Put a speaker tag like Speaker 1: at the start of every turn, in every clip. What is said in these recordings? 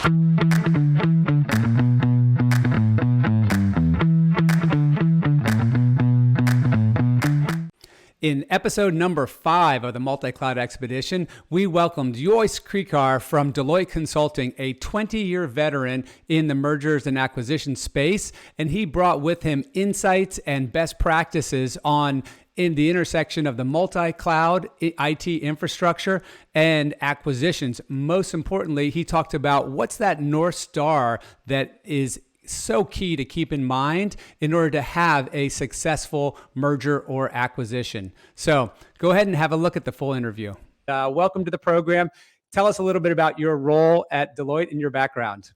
Speaker 1: In episode number 5 of the Multi-Cloud Expedition, we welcomed Joyce Krikar from Deloitte Consulting, a 20-year veteran in the mergers and acquisition space, and he brought with him insights and best practices in the intersection of the multi-cloud IT infrastructure and acquisitions. Most importantly, he talked about what's that North Star that is so key to keep in mind in order to have a successful merger or acquisition. So go ahead and have a look at the full interview. Welcome to the program. Tell us a little bit about your role at Deloitte and your background.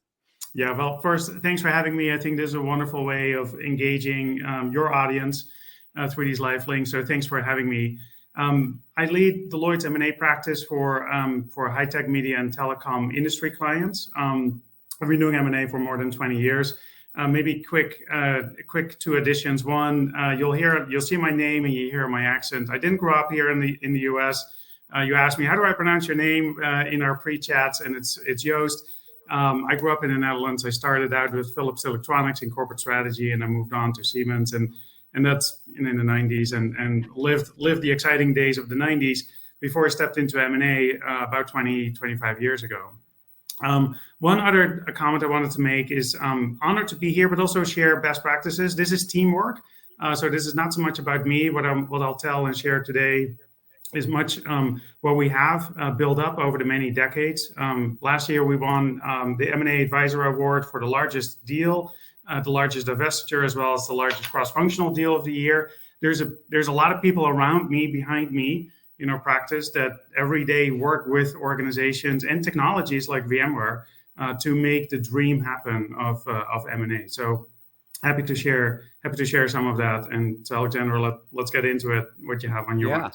Speaker 2: Yeah, well, first, thanks for having me. I think this is a wonderful way of engaging your audience through these live links. So thanks for having me. I lead Deloitte's M&A practice for high-tech media and telecom industry clients. I've been doing M&A for more than 20 years. Maybe quick 2 additions. One, you'll see my name and you hear my accent. I didn't grow up here in the U.S. You asked me, how do I pronounce your name in our pre-chats? And it's Joost. I grew up in the Netherlands. I started out with Philips Electronics in corporate strategy, and I moved on to Siemens, and that's in the 90s, and lived the exciting days of the 90s before I stepped into M&A about 25 years ago. One other comment I wanted to make is honored to be here, but also share best practices. This is teamwork. So this is not so much about me. What I'll tell and share today is much what we have built up over the many decades. Last year, we won the M&A Advisor Award for the largest deal, the largest divestiture, as well as the largest cross-functional deal of the year. There's a lot of people around me, behind me, in our practice that every day work with organizations and technologies like VMware to make the dream happen of M&A. So happy to share some of that. And so Alexander, let's get into it. What you have on your mind.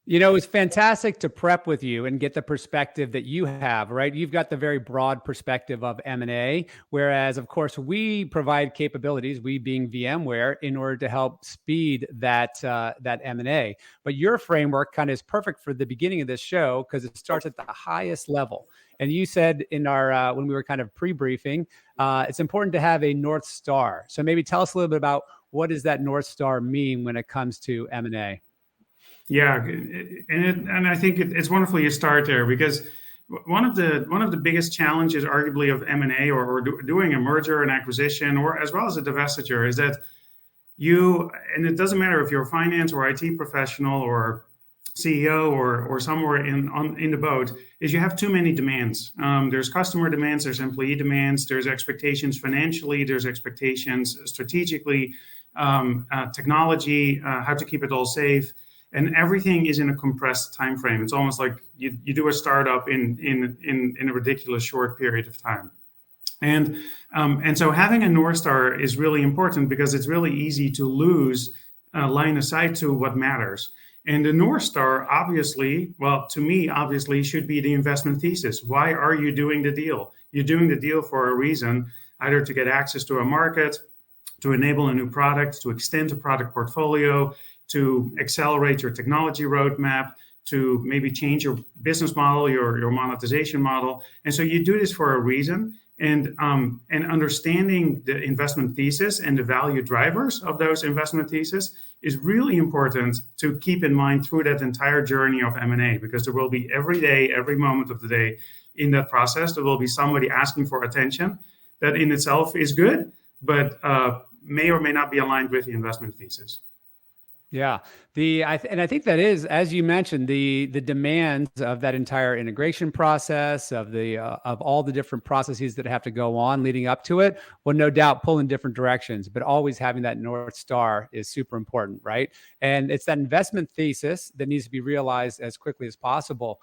Speaker 1: You know, it's fantastic to prep with you and get the perspective that you have, right? You've got the very broad perspective of M&A, whereas, of course, we provide capabilities, we being VMware, in order to help speed that M&A. But your framework kind of is perfect for the beginning of this show because it starts at the highest level. And you said in our when we were kind of pre-briefing, it's important to have a North Star. So maybe tell us a little bit about what does that North Star mean when it comes to M&A?
Speaker 2: Yeah, and I think it's wonderful you start there, because one of the biggest challenges, arguably, of M&A or doing a merger and acquisition, or as well as a divestiture, is that and it doesn't matter if you're a finance or IT professional or CEO or somewhere in the boat, is you have too many demands. There's customer demands, there's employee demands, there's expectations financially, there's expectations strategically, technology, how to keep it all safe. And everything is in a compressed time frame. It's almost like you do a startup in a ridiculous short period of time. And so having a North Star is really important, because it's really easy to lose line of sight to what matters. And the North Star, obviously, should be the investment thesis. Why are you doing the deal? You're doing the deal for a reason, either to get access to a market, to enable a new product, to extend a product portfolio, to accelerate your technology roadmap, to maybe change your business model, your monetization model. And so you do this for a reason. And understanding the investment thesis and the value drivers of those investment thesis is really important to keep in mind through that entire journey of M&A, because there will be every day, every moment of the day in that process, there will be somebody asking for attention that in itself is good, but may or may not be aligned with the investment thesis.
Speaker 1: Yeah, I think that is, as you mentioned, the demands of that entire integration process, of all the different processes that have to go on leading up to it, will no doubt pull in different directions. But always having that North Star is super important, right? And it's that investment thesis that needs to be realized as quickly as possible.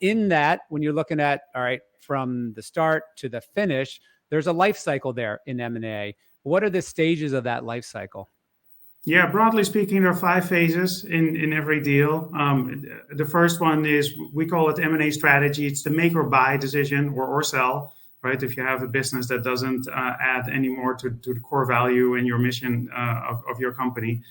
Speaker 1: In that, when you're looking at, all right, from the start to the finish, there's a life cycle there in M&A. What are the stages of that life cycle?
Speaker 2: Yeah, broadly speaking, there are 5 phases in every deal. The first one is, we call it M&A strategy. It's the make or buy decision, or sell, right? If you have a business that doesn't add any more to the core value and your mission of your company.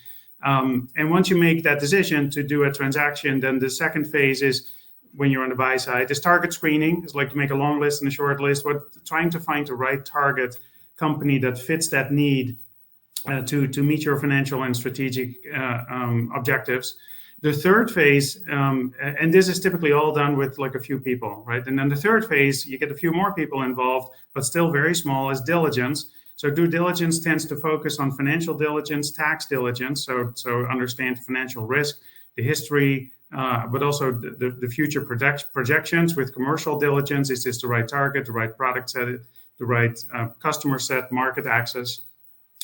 Speaker 2: And once you make that decision to do a transaction, then the second phase is when you're on the buy side. There's target screening. It's like you make a long list and a short list. Trying to find the right target company that fits that need to meet your financial and strategic objectives. The third phase, and this is typically all done with like a few people, right? And then the third phase, you get a few more people involved, but still very small, is diligence. So due diligence tends to focus on financial diligence, tax diligence, so understand financial risk, the history, but also the future projections. With commercial diligence, is this the right target, the right product set, the right customer set, market access?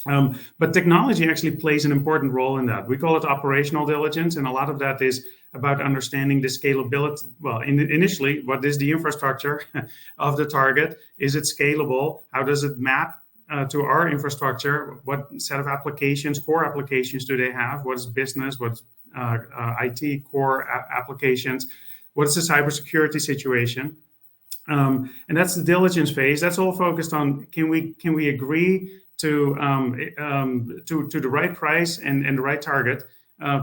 Speaker 2: But technology actually plays an important role in that. We call it operational diligence, and a lot of that is about understanding the scalability. Well, initially, what is the infrastructure of the target? Is it scalable? How does it map to our infrastructure? What set of applications, core applications do they have? What is business? What's IT core applications? What's the cybersecurity situation? And that's the diligence phase. That's all focused on can we agree to the right price and the right target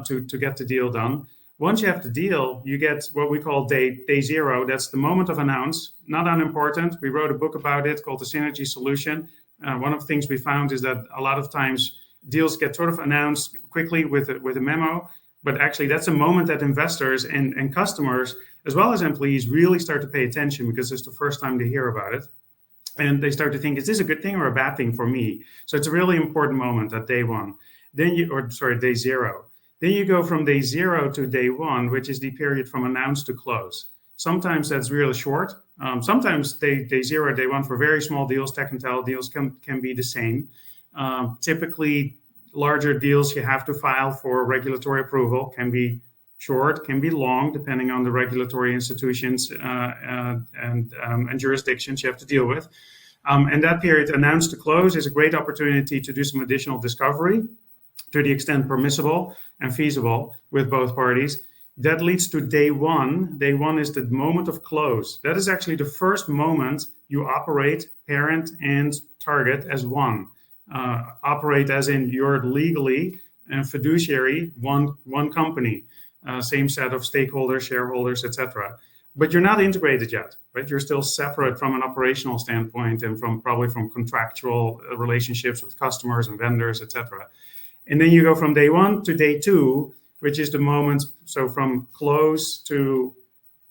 Speaker 2: to get the deal done. Once you have the deal, you get what we call day zero. That's the moment of announce. Not unimportant. We wrote a book about it called The Synergy Solution. One of the things we found is that a lot of times deals get sort of announced quickly with a memo, but actually that's a moment that investors and customers, as well as employees, really start to pay attention because it's the first time they hear about it. And they start to think, is this a good thing or a bad thing for me? So it's a really important moment at day one. Day zero. Then you go from day zero to day one, which is the period from announce to close. Sometimes that's really short. Sometimes day zero, day one for very small deals, tech and tele deals can be the same. Typically, larger deals you have to file for regulatory approval, can be short, can be long, depending on the regulatory institutions and jurisdictions you have to deal with. And that period, announce to close, is a great opportunity to do some additional discovery to the extent permissible and feasible with both parties. That leads to day one. Day one is the moment of close. That is actually the first moment you operate parent and target as one. Operate as in you're legally and fiduciary one company. Same set of stakeholders, shareholders, etc. But you're not integrated yet, right? You're still separate from an operational standpoint and probably from contractual relationships with customers and vendors, etc. And then you go from day one to day two, which is the moment, so from close to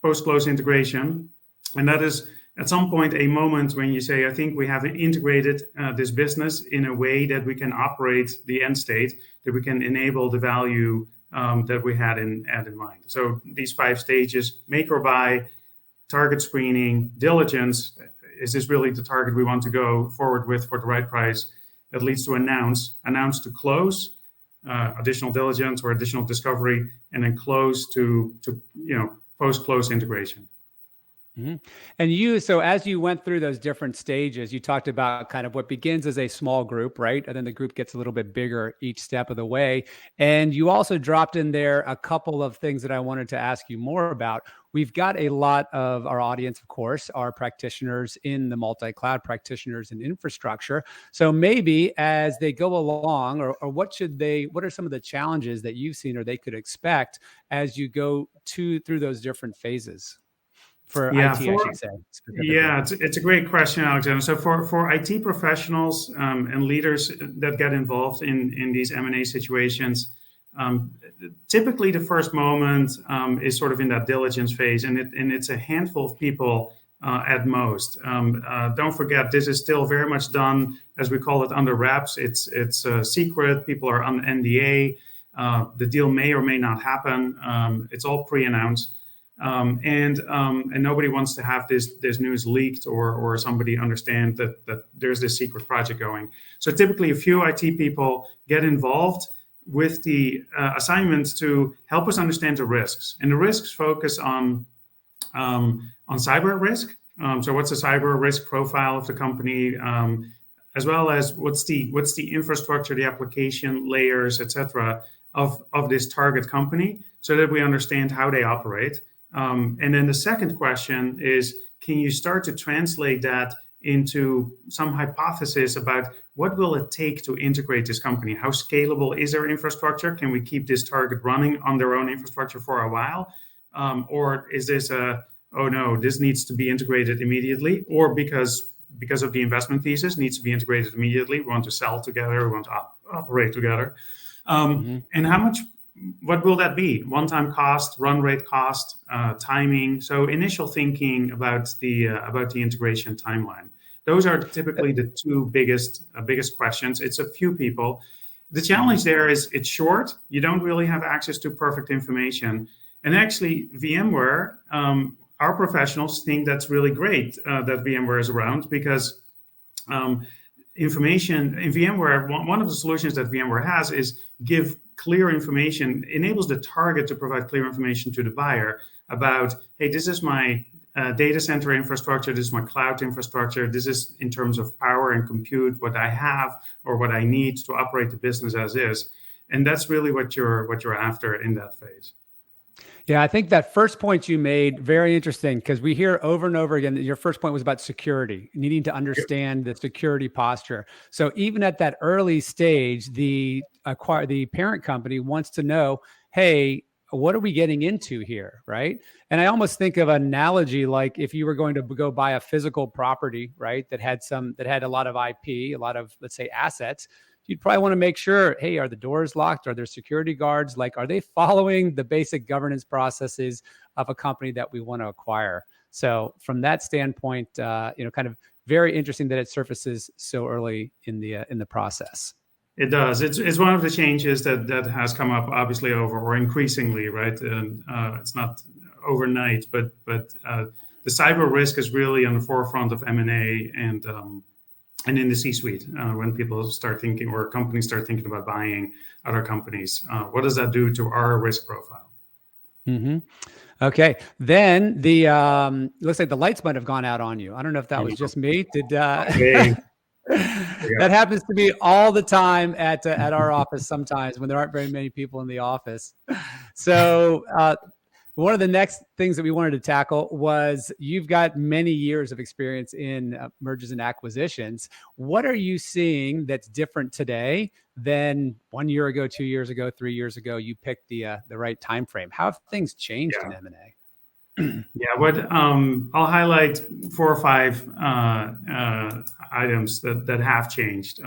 Speaker 2: post-close integration. And that is at some point a moment when you say, I think we have integrated this business in a way that we can operate the end state, that we can enable the value that we had in mind. So these 5 stages: make or buy, target screening, diligence. Is this really the target we want to go forward with for the right price? That leads to announce to close, additional diligence or additional discovery, and then close to post-close integration.
Speaker 1: Mm-hmm. And so as you went through those different stages, you talked about kind of what begins as a small group, right? And then the group gets a little bit bigger each step of the way. And you also dropped in there a couple of things that I wanted to ask you more about. We've got a lot of our audience, of course, are practitioners in the multi-cloud, practitioners in infrastructure. So maybe as they go along, or what are some of the challenges that you've seen or they could expect as you go through those different phases? For IT, I should say.
Speaker 2: Yeah, it's a great question, Alexander. So for IT professionals and leaders that get involved in these M&A situations, typically the first moment is sort of in that diligence phase, and it's a handful of people at most. Don't forget, this is still very much done, as we call it, under wraps. It's secret. People are on NDA. The deal may or may not happen. It's all pre-announced. And nobody wants to have this news leaked or somebody understand that there's this secret project going. So typically a few IT people get involved with the assignment to help us understand the risks. And the risks focus on cyber risk. So what's the cyber risk profile of the company, as well as what's the infrastructure, the application layers, etc. of this target company, so that we understand how they operate. And then the second question is, can you start to translate that into some hypothesis about what will it take to integrate this company? How scalable is their infrastructure? Can we keep this target running on their own infrastructure for a while? or is this oh no, this needs to be integrated immediately, or because of the investment thesis needs to be integrated immediately. We want to sell together, we want to operate together, and how much? What will that be? One-time cost, run rate cost, timing. So initial thinking about the integration timeline. Those are typically the two biggest questions. It's a few people. The challenge there is it's short. You don't really have access to perfect information. And actually, VMware, our professionals think that's really great that VMware is around, because information in VMware, one of the solutions that VMware has is give clear information, enables the target to provide clear information to the buyer about, hey, this is my data center infrastructure, this is my cloud infrastructure, this is in terms of power and compute, what I have or what I need to operate the business as is. And that's really what you're after in that phase.
Speaker 1: Yeah, I think that first point you made, very interesting, because we hear over and over again that your first point was about security, needing to understand the security posture. So even at that early stage, the parent company wants to know, hey, what are we getting into here, right? And I almost think of an analogy like if you were going to go buy a physical property, right, that had a lot of IP, a lot of, let's say, assets. You'd probably want to make sure, hey, are the doors locked? Are there security guards? Like, are they following the basic governance processes of a company that we want to acquire? So from that standpoint, kind of very interesting that it surfaces so early in the process.
Speaker 2: It does. It's one of the changes that has come up, obviously, or increasingly, right? And it's not overnight, but the cyber risk is really on the forefront of M&A and in the C-suite, when people start thinking, or companies start thinking about buying other companies, what does that do to our risk profile?
Speaker 1: Mm-hmm. Okay, then the looks like the lights might have gone out on you. I don't know if that was just me. Did
Speaker 2: Okay.
Speaker 1: that happens to me all the time at our office sometimes when there aren't very many people in the office. So one of the next things that we wanted to tackle was you've got many years of experience in mergers and acquisitions. What are you seeing that's different today than 1 year ago, 2 years ago, 3 years ago? You picked the right time frame. How have things changed in M&A?
Speaker 2: Yeah, I'll highlight 4 or 5 items that have changed.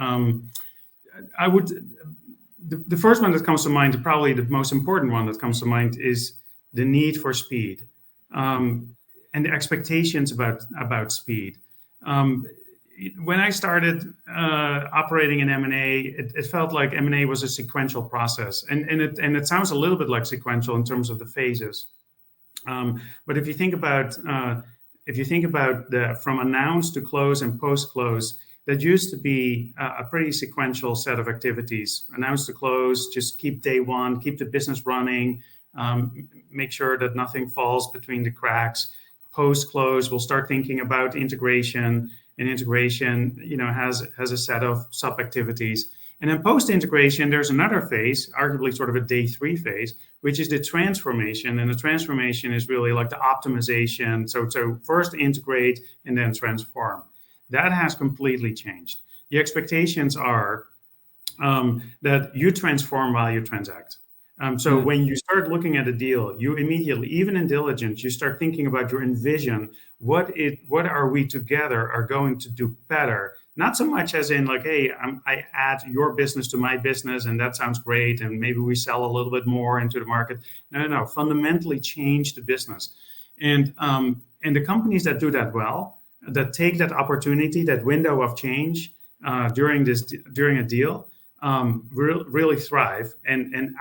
Speaker 2: The first one that comes to mind, probably the most important one that comes to mind, is the need for speed, and the expectations about speed. When I started operating in M&A, it felt like M&A was a sequential process, and it sounds a little bit like sequential in terms of the phases. But if you think about from announce to close and post close, that used to be a pretty sequential set of activities. Announce to close, just keep day one, keep the business running. Make sure that nothing falls between the cracks. Post close, we'll start thinking about integration, and integration, has a set of sub activities. And then post integration, there's another phase, arguably sort of a day 3 phase, which is the transformation. And the transformation is really like the optimization. So first integrate and then transform. That has completely changed. The expectations are that you transform while you transact. So when you start looking at a deal, you immediately, even in diligence, you start thinking about your envision. What are we together are going to do better? Not so much as in like, hey, I add your business to my business, and that sounds great, and maybe we sell a little bit more into the market. No. Fundamentally change the business, and the companies that do that well, that take that opportunity, that window of change during a deal, really thrive and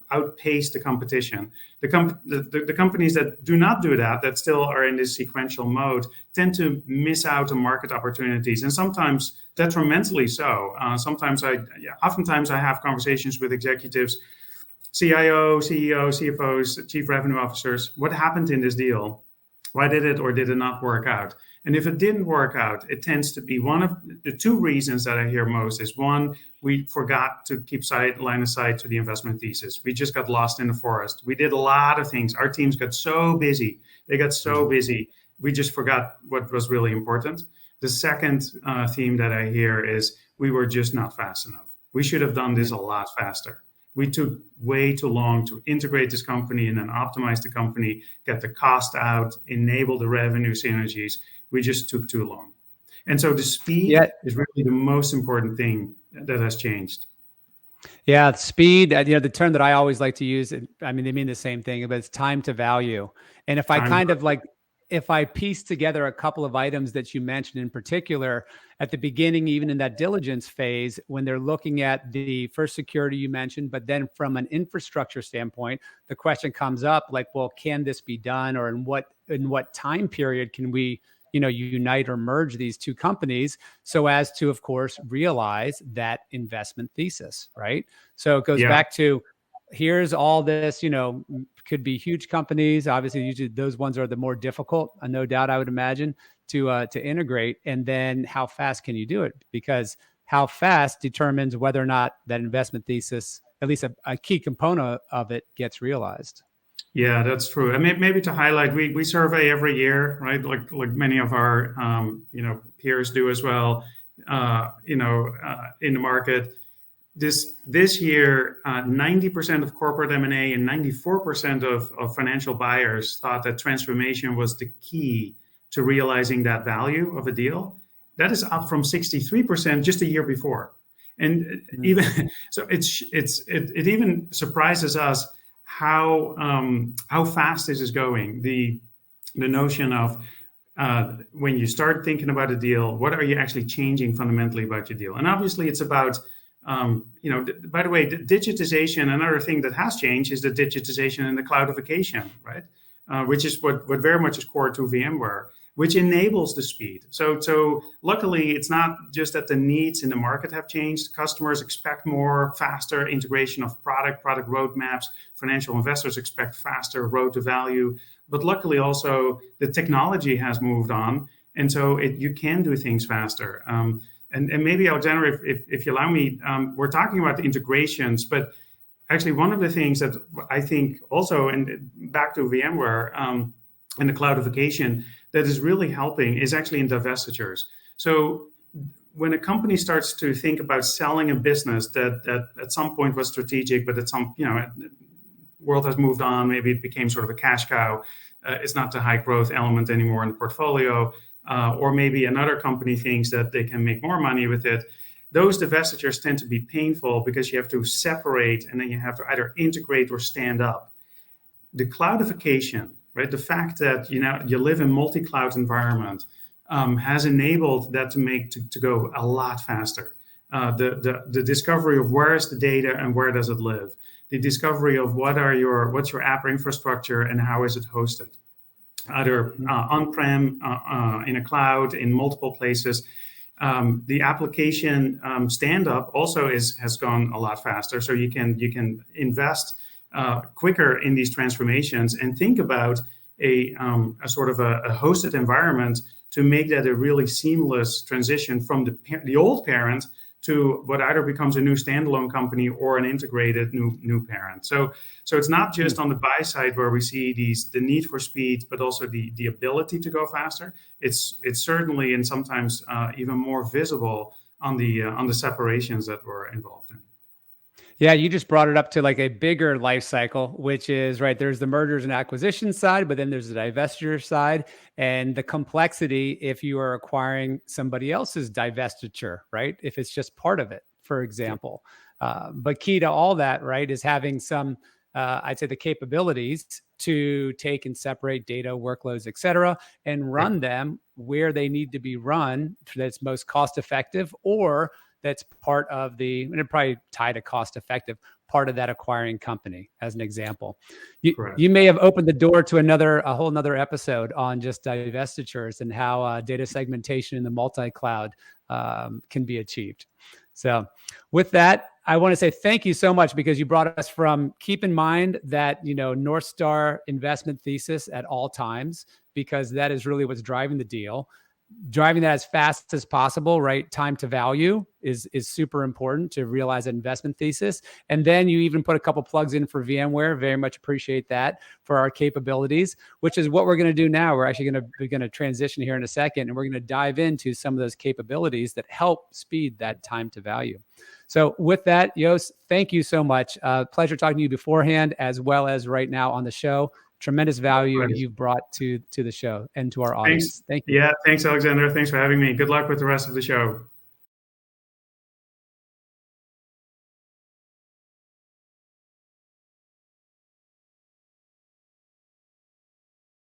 Speaker 2: outpace the competition. The companies that do not do that still are in this sequential mode, tend to miss out on market opportunities, and sometimes detrimentally so. Oftentimes I have conversations with executives, CIO, CEO, CFOs, chief revenue officers. What happened in this deal? Why did it or did it not work out? And if it didn't work out, it tends to be one of the 2 reasons that I hear most is, one, we forgot to keep line of sight to the investment thesis. We just got lost in the forest. We did a lot of things. Our teams got so busy. They got so busy. We just forgot what was really important. The second theme that I hear is we were just not fast enough. We should have done this a lot faster. we took way too long to integrate this company and then optimize the company, get the cost out, enable the revenue synergies. We just took too long. And so the speed
Speaker 1: Yeah.
Speaker 2: is really the most important thing that has changed.
Speaker 1: Yeah, speed, the term that I always like to use, I mean, they mean the same thing, but it's time to value. And if I
Speaker 2: Time.
Speaker 1: kind of like, if I piece together a couple of items that you mentioned in particular at the beginning, even in that diligence phase, when they're looking at the first security you mentioned, but then from an infrastructure standpoint, the question comes up like, well, can this be done, or in what time period can we unite or merge these two companies so as to, of course, realize that investment thesis, right? So it goes
Speaker 2: Yeah.
Speaker 1: back to, here's all this, could be huge companies. Obviously, usually those ones are the more difficult, no doubt, I would imagine, to integrate. And then how fast can you do it? Because how fast determines whether or not that investment thesis, at least a key component of it, gets realized.
Speaker 2: Yeah, that's true. And maybe to highlight, we survey every year, right? Like many of our peers do as well. In the market, this year, 90% of corporate M&A and 94% of financial buyers thought that transformation was the key to realizing that value of a deal. That is up from 63% just a year before. And even so, it even surprises us how fast this is going. The notion of when you start thinking about a deal, what are you actually changing fundamentally about your deal? And obviously, it's about by the way, the digitization. Another thing that has changed is the digitization and the cloudification, right? Which is what very much is core to VMware, which enables the speed. So luckily, it's not just that the needs in the market have changed. Customers expect more, faster integration of product roadmaps. Financial investors expect faster road to value. But luckily, also, the technology has moved on. And so you can do things faster. And maybe, Alexander, if you allow me, we're talking about the integrations, but actually one of the things that I think also, and back to VMware and the cloudification, that is really helping is actually in divestitures. So when a company starts to think about selling a business that at some point was strategic, but at some, world has moved on, maybe it became sort of a cash cow, it's not the high growth element anymore in the portfolio, or maybe another company thinks that they can make more money with it. Those divestitures tend to be painful because you have to separate and then you have to either integrate or stand up. The cloudification, right? The fact that you live in multi-cloud environment has enabled that to go a lot faster. The discovery of where is the data and where does it live? The discovery of what's your app infrastructure and how is it hosted? Either on-prem, in a cloud, in multiple places. The application stand-up also has gone a lot faster. So you can invest quicker in these transformations and think about a sort of a hosted environment to make that a really seamless transition from the old parent to what either becomes a new standalone company or an integrated new parent. So it's not just on the buy side where we see the need for speed, but also the ability to go faster. It's certainly, and sometimes even more visible on the separations that we're involved in.
Speaker 1: Yeah, you just brought it up to like a bigger life cycle, which is, right, there's the mergers and acquisitions side, but then there's the divestiture side and the complexity if you are acquiring somebody else's divestiture, right? If it's just part of it, for example. But key to all that, right, is having some, I'd say, the capabilities to take and separate data, workloads, et cetera, and run them where they need to be run that's most cost effective, or that's part of and it probably tied to cost effective part of that acquiring company, as an example. You may have opened the door to a whole nother episode on just divestitures and how data segmentation in the multi-cloud can be achieved. So with that, I want to say thank you so much, because you brought us from keep in mind that, North Star investment thesis at all times, because that is really what's driving the deal. driving that as fast as possible, right? Time to value is super important to realize that investment thesis. And then you even put a couple plugs in for VMware. Very much appreciate that for our capabilities, which is what we're going to do now. We're actually going to transition here in a second, and we're going to dive into some of those capabilities that help speed that time to value. So with that, Jos, thank you so much. Pleasure talking to you beforehand as well as right now on the show. Tremendous value you've brought to the show and to our audience.
Speaker 2: Thanks.
Speaker 1: Thank you.
Speaker 2: Yeah, thanks, Alexander. Thanks for having me. Good luck with the rest of the show.